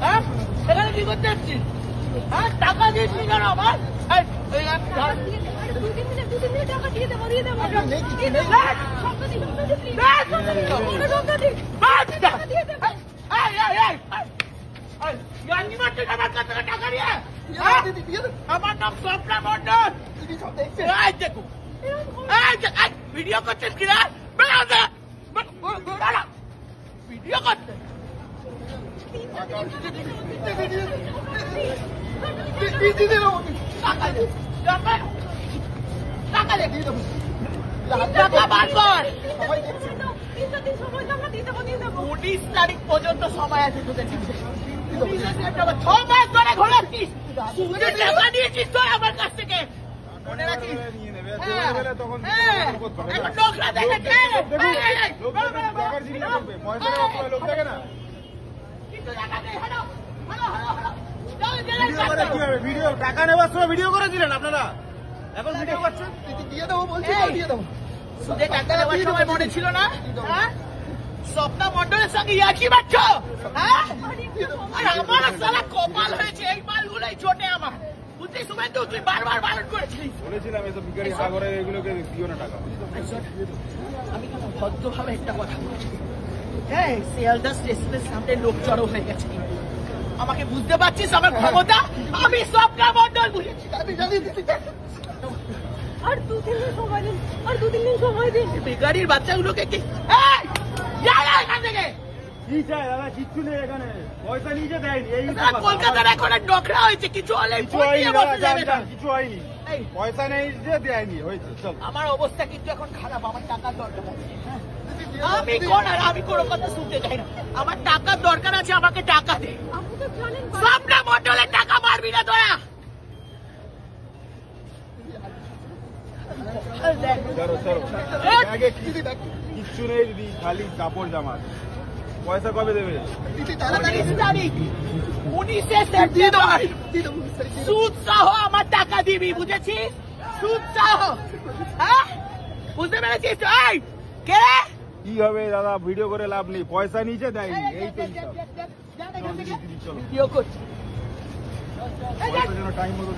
হ্যাঁ এখানে কি করতে এসছিস? হ্যাঁ টাকা দিয়েছি কেন আমার? আমার নাম স্বপ্না মন্ডল। দেখুন ভিডিও করছিস কিনা? ভিডিও করতে উনিশ তারিখ পর্যন্ত সময় আছে তোদের। 6 মাস ধরে ঘোরাচ্ছিস, টাকা নিয়েছিস তো আমার কাছ থেকে, মনে রাখিস। টাকা নেওয়ার সময় ভিডিও করেছিলেন আপনারা, এখন ভিডিও করছেন? দিয়ে দেবো বলছি, দিয়ে দেবো। টাকা নেওয়ার সময় মনে ছিল না? স্বপ্না মন্ডলের সঙ্গে ইয়ার্কি মারছ? আর আমার সালা কপাল হয়েছে, এই মালগুলোই চটে আমার। বুঝলি শুভেন্দু, তুই বারবার বারণ করেছিলিস। বলেছিলাম এসব ভিখারি সাগরে এগুলোকে দিও না টাকা। আমি কিন্তু ভদ্রভাবে একটা কথা বলছি। হ্যাঁ, শিয়ালদা স্টেশনের সামনে লোক জড়ো হয়ে গেছে। আমাকে বুঝতে পারছিস আমার ক্ষমতা? আমি স্বপ্না মন্ডল বুঝেছি। আর 2-3 দিন সময় দিন, আর 2-3 দিন সময় দিন। বেকারির বাচ্চাগুলোকে কি এখান থেকে কি চাই দাদা? কিচ্ছু নেই এখানে, পয়সা নিজে দেয়নি। এই কলকাতার এখন ডকরা হয়েছে, কিছু হলে কিছু হয়নি, পয়সা নেই যে দেয়নি হয়েছে। আমার অবস্থা কিন্তু এখন খারাপ, আমার টাকার দরকার আছে। আমি কোন আর আমি কোনো কথা শুনতে চাই না, আমার টাকার দরকার আছে, আমাকে টাকা দে। স্বপ্না মন্ডলের টাকা মারবি না তোরা। কিচ্ছু নেই দিদি, খালি কাপড় জামা। পয়সা কবে দেবে? 19 তারিখ, 19শে সেপ্টেম্বর সুদ সহ আমার টাকা দিবি, বুঝেছিস? সুদ সহ। হ্যাঁ বুঝতে পেরেছিস? কে কি হবে দাদা, ভিডিও করে লাভ নেই, পয়সা নিচে দেয়নি। এই তো ভিডিও করছি, টাইম মতো